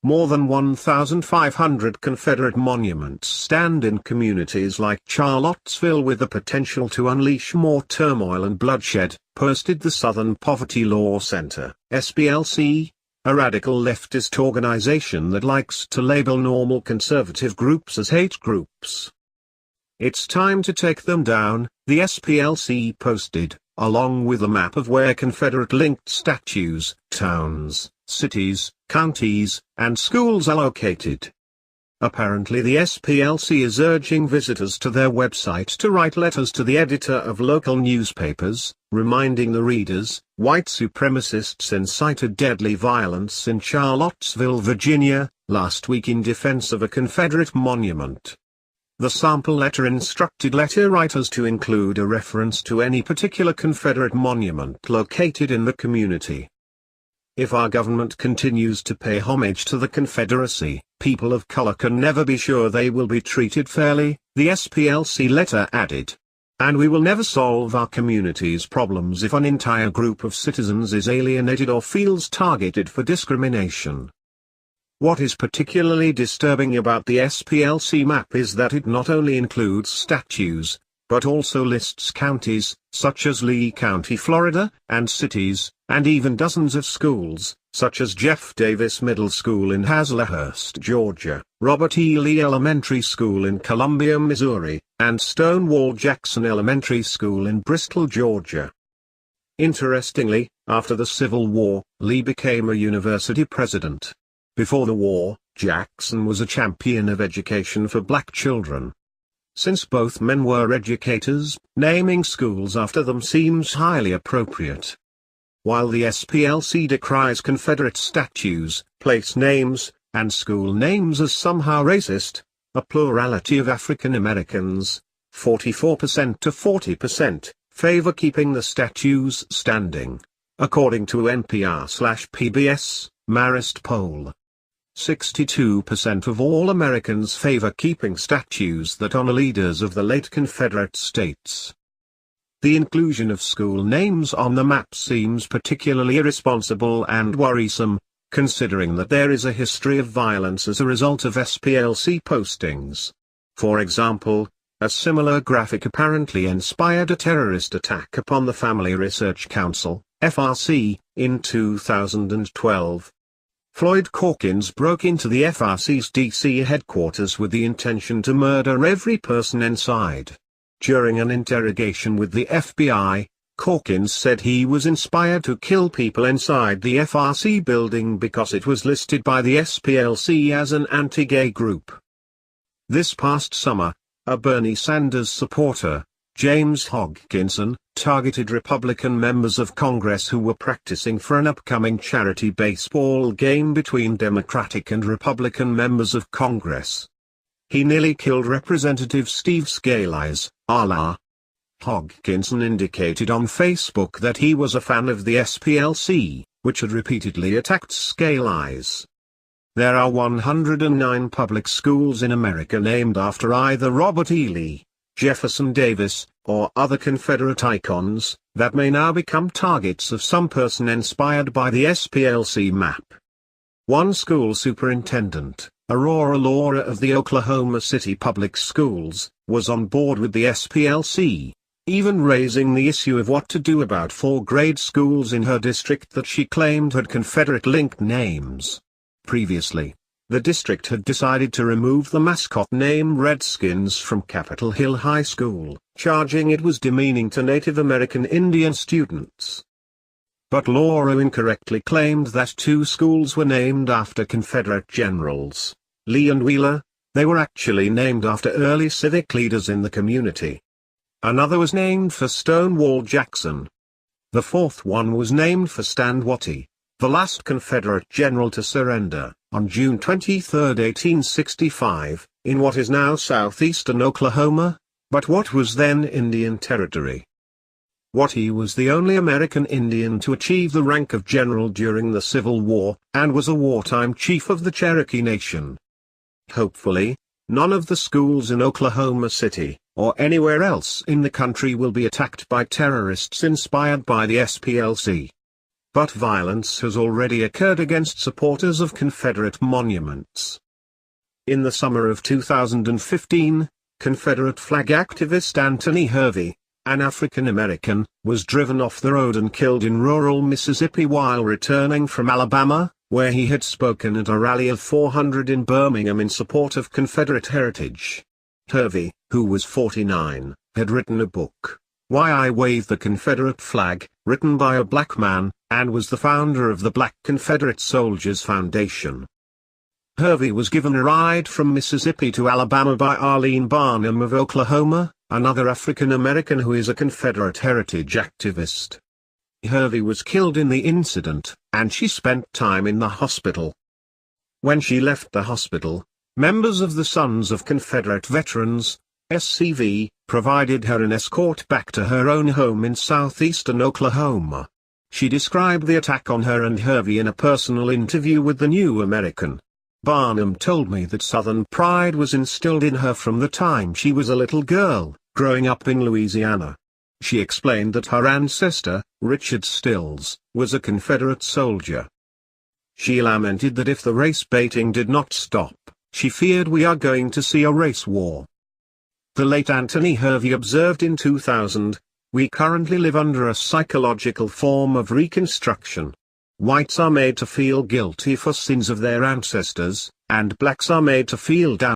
more than 1,500 Confederate monuments stand in communities like Charlottesville with the potential to unleash more turmoil and bloodshed, posted the Southern Poverty Law Center, SPLC, a radical leftist organization that likes to label normal conservative groups as hate groups. It's time to take them down, the SPLC posted, along with a map of where Confederate-linked statues, towns, cities, counties, and schools are located. Apparently the SPLC is urging visitors to their website to write letters to the editor of local newspapers, reminding the readers, white supremacists incited deadly violence in Charlottesville, Virginia, last week in defense of a Confederate monument. The sample letter instructed letter writers to include a reference to any particular Confederate monument located in the community. If our government continues to pay homage to the Confederacy, people of color can never be sure they will be treated fairly, the SPLC letter added. And we will never solve our community's problems if an entire group of citizens is alienated or feels targeted for discrimination. What is particularly disturbing about the SPLC map is that it not only includes statues, but also lists counties, such as Lee County, Florida, and cities, and even dozens of schools, such as Jeff Davis Middle School in Hazlehurst, Georgia, Robert E. Lee Elementary School in Columbia, Missouri, and Stonewall Jackson Elementary School in Bristol, Georgia. Interestingly, after the Civil War, Lee became a university president. Before the war, Jackson was a champion of education for black children. Since both men were educators, naming schools after them seems highly appropriate. While the SPLC decries Confederate statues, place names, and school names as somehow racist, a plurality of African Americans, 44% to 40%, favor keeping the statues standing, according to NPR/PBS Marist poll. 62% of all Americans favor keeping statues that honor leaders of the late Confederate states. The inclusion of school names on the map seems particularly irresponsible and worrisome, considering that there is a history of violence as a result of SPLC postings. For example, a similar graphic apparently inspired a terrorist attack upon the Family Research Council, FRC, in 2012. Floyd Corkins broke into the FRC's D.C. headquarters with the intention to murder every person inside. During an interrogation with the FBI, Corkins said he was inspired to kill people inside the FRC building because it was listed by the SPLC as an anti-gay group. This past summer, a Bernie Sanders supporter, James Hodgkinson, targeted Republican members of Congress who were practicing for an upcoming charity baseball game between Democratic and Republican members of Congress. He nearly killed Representative Steve Scalise, Allah. Hodgkinson indicated on Facebook that he was a fan of the SPLC, which had repeatedly attacked Scalise. There are 109 public schools in America named after either Robert E. Lee, Jefferson Davis, or other Confederate icons, that may now become targets of some person inspired by the SPLC map. One school superintendent, Aurora Laura of the Oklahoma City Public Schools, was on board with the SPLC, even raising the issue of what to do about 4th-grade schools in her district that she claimed had Confederate-linked names. Previously, the district had decided to remove the mascot name Redskins from Capitol Hill High School, charging it was demeaning to Native American Indian students. But Laura incorrectly claimed that 2 schools were named after Confederate generals, Lee and Wheeler. They were actually named after early civic leaders in the community. Another was named for Stonewall Jackson. The 4th one was named for Stand Watie, the last Confederate general to surrender, on June 23, 1865, in what is now southeastern Oklahoma, but what was then Indian Territory. Watie was the only American Indian to achieve the rank of general during the Civil War, and was a wartime chief of the Cherokee Nation. Hopefully, none of the schools in Oklahoma City, or anywhere else in the country will be attacked by terrorists inspired by the SPLC. but violence has already occurred against supporters of Confederate monuments. In the summer of 2015, Confederate flag activist Anthony Hervey, an African American, was driven off the road and killed in rural Mississippi while returning from Alabama, where he had spoken at a rally of 400 in Birmingham in support of Confederate heritage. Hervey, who was 49, had written a book, Why I Wave the Confederate Flag, written by a black man, and was the founder of the Black Confederate Soldiers Foundation. Hervey was given a ride from Mississippi to Alabama by Arlene Barnum of Oklahoma, another African American who is a Confederate heritage activist. Hervey was killed in the incident, and she spent time in the hospital. When she left the hospital, members of the Sons of Confederate Veterans, SCV, provided her an escort back to her own home in southeastern Oklahoma. She described the attack on her and Hervey in a personal interview with the New American. Barnum told me that Southern pride was instilled in her from the time she was a little girl, growing up in Louisiana. She explained that her ancestor, Richard Stills, was a Confederate soldier. She lamented that if the race baiting did not stop, she feared we are going to see a race war. The late Anthony Hervey observed in 2000, "We currently live under a psychological form of Reconstruction. Whites are made to feel guilty for sins of their ancestors, and blacks are made to feel